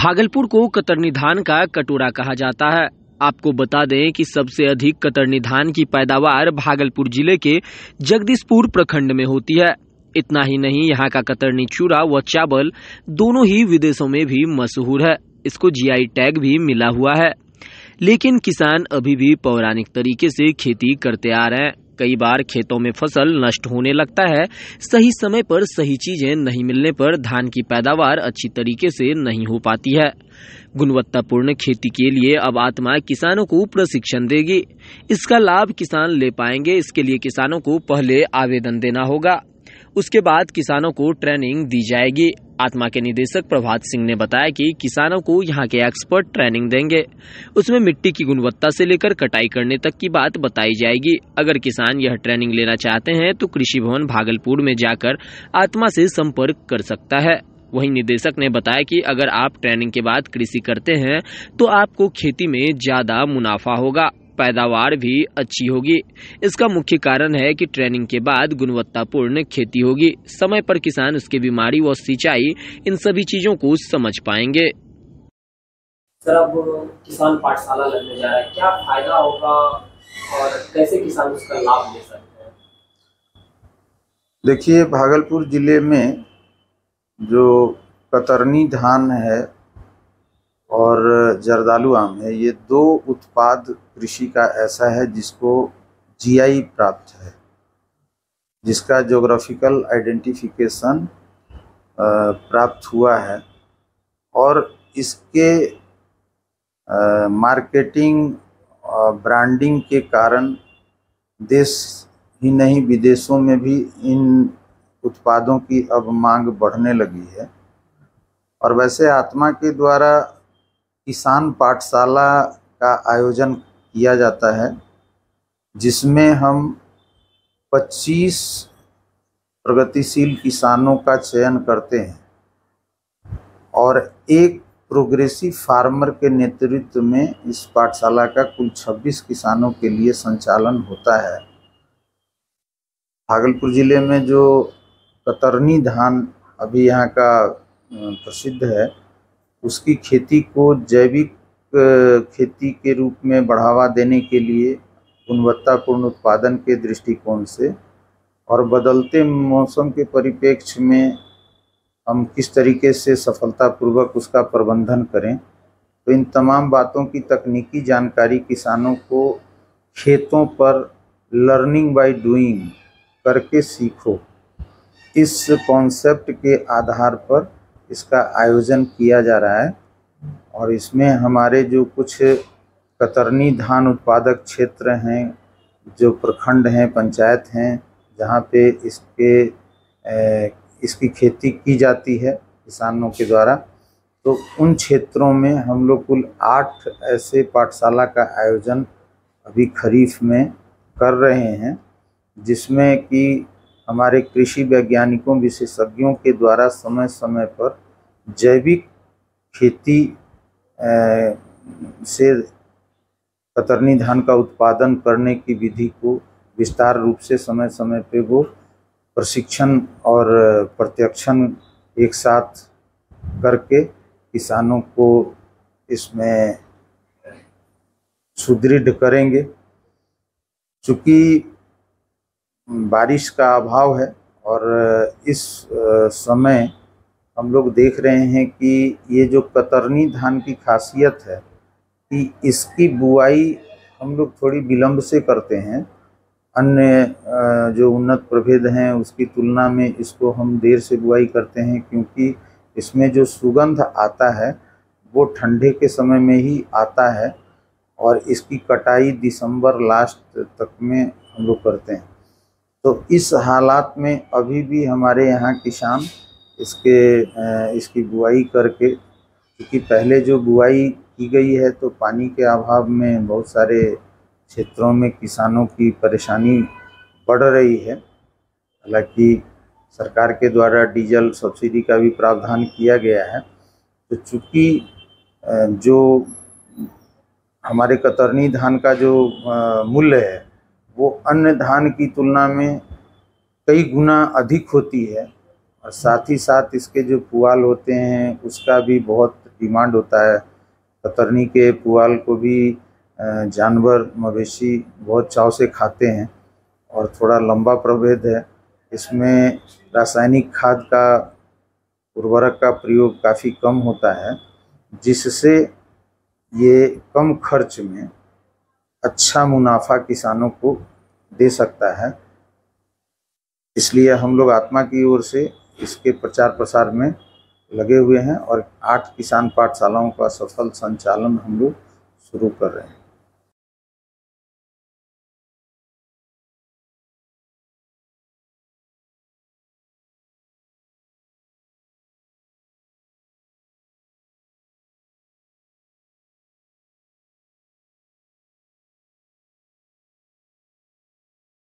भागलपुर को कतरनी धान का कटोरा कहा जाता है। आपको बता दें कि सबसे अधिक कतरनी धान की पैदावार भागलपुर जिले के जगदीशपुर प्रखंड में होती है। इतना ही नहीं, यहाँ का कतरनी चूरा व चावल दोनों ही विदेशों में भी मशहूर है। इसको जीआई टैग भी मिला हुआ है। लेकिन किसान अभी भी पौराणिक तरीके से खेती करते आ रहे हैं। कई बार खेतों में फसल नष्ट होने लगता है। सही समय पर सही चीजें नहीं मिलने पर धान की पैदावार अच्छी तरीके से नहीं हो पाती है। गुणवत्तापूर्ण खेती के लिए अब आत्मा किसानों को प्रशिक्षण देगी। इसका लाभ किसान ले पाएंगे। इसके लिए किसानों को पहले आवेदन देना होगा, उसके बाद किसानों को ट्रेनिंग दी जाएगी। आत्मा के निदेशक प्रभात सिंह ने बताया कि किसानों को यहाँ के एक्सपर्ट ट्रेनिंग देंगे। उसमें मिट्टी की गुणवत्ता से लेकर कटाई करने तक की बात बताई जाएगी। अगर किसान यह ट्रेनिंग लेना चाहते हैं तो कृषि भवन भागलपुर में जाकर आत्मा से संपर्क कर सकता है। वहीं निदेशक ने बताया कि अगर आप ट्रेनिंग के बाद कृषि करते हैं तो आपको खेती में ज्यादा मुनाफा होगा, पैदावार भी अच्छी होगी। इसका मुख्य कारण है कि ट्रेनिंग के बाद गुणवत्तापूर्ण खेती होगी। समय पर किसान उसकी बीमारी व सिंचाई इन सभी चीजों को समझ पाएंगे। सर, अब किसान पाठशाला लगने जा रहा है, क्या फायदा होगा और कैसे किसान उसका लाभ ले सकते हैं? देखिए, भागलपुर जिले में जो कतरनी धान है और जर्दालू आम है, ये दो उत्पाद कृषि का ऐसा है जिसको जीआई प्राप्त है, जिसका ज्योग्राफिकल आइडेंटिफिकेशन प्राप्त हुआ है। और इसके मार्केटिंग ब्रांडिंग के कारण देश ही नहीं विदेशों में भी इन उत्पादों की अब मांग बढ़ने लगी है। और वैसे आत्मा के द्वारा किसान पाठशाला का आयोजन किया जाता है, जिसमें हम 25 प्रगतिशील किसानों का चयन करते हैं और एक प्रोग्रेसिव फार्मर के नेतृत्व में इस पाठशाला का कुल 26 किसानों के लिए संचालन होता है। भागलपुर जिले में जो कतरनी धान अभी यहाँ का प्रसिद्ध है, उसकी खेती को जैविक खेती के रूप में बढ़ावा देने के लिए गुणवत्तापूर्ण उत्पादन के दृष्टिकोण से और बदलते मौसम के परिप्रेक्ष्य में हम किस तरीके से सफलतापूर्वक उसका प्रबंधन करें, तो इन तमाम बातों की तकनीकी जानकारी किसानों को खेतों पर लर्निंग बाय डूइंग करके सीखो, इस कॉन्सेप्ट के आधार पर इसका आयोजन किया जा रहा है। और इसमें हमारे जो कुछ कतरनी धान उत्पादक क्षेत्र हैं, जो प्रखंड हैं, पंचायत हैं, जहाँ पे इसकी खेती की जाती है किसानों के द्वारा, तो उन क्षेत्रों में हम लोग कुल 8 ऐसे पाठशाला का आयोजन अभी खरीफ में कर रहे हैं, जिसमें कि हमारे कृषि वैज्ञानिकों विशेषज्ञों के द्वारा समय समय पर जैविक खेती से कतरनी धान का उत्पादन करने की विधि को विस्तार रूप से समय समय पे वो प्रशिक्षण और प्रत्यक्षण एक साथ करके किसानों को इसमें सुदृढ़ करेंगे। चूँकि बारिश का अभाव है और इस समय हम लोग देख रहे हैं कि ये जो कतरनी धान की खासियत है कि इसकी बुआई हम लोग थोड़ी विलंब से करते हैं। अन्य जो उन्नत प्रभेद हैं उसकी तुलना में इसको हम देर से बुआई करते हैं, क्योंकि इसमें जो सुगंध आता है वो ठंडे के समय में ही आता है और इसकी कटाई दिसंबर लास्ट तक में हम लोग करते हैं। तो इस हालात में अभी भी हमारे यहाँ किसान इसकी बुआई करके, क्योंकि पहले जो बुआई की गई है तो पानी के अभाव में बहुत सारे क्षेत्रों में किसानों की परेशानी बढ़ रही है। हालांकि सरकार के द्वारा डीजल सब्सिडी का भी प्रावधान किया गया है, तो चूँकि जो हमारे कतरनी धान का जो मूल्य है वो अन्य धान की तुलना में कई गुना अधिक होती है और साथ ही साथ इसके जो पुआल होते हैं उसका भी बहुत डिमांड होता है। कतरनी के पुआल को भी जानवर मवेशी बहुत चाव से खाते हैं और थोड़ा लंबा प्रभेद है। इसमें रासायनिक खाद का उर्वरक का प्रयोग काफ़ी कम होता है, जिससे ये कम खर्च में अच्छा मुनाफा किसानों को दे सकता है। इसलिए हम लोग आत्मा की ओर से इसके प्रचार प्रसार में लगे हुए हैं और 8 किसान पाठशालाओं का सफल संचालन हम लोग शुरू कर रहे हैं।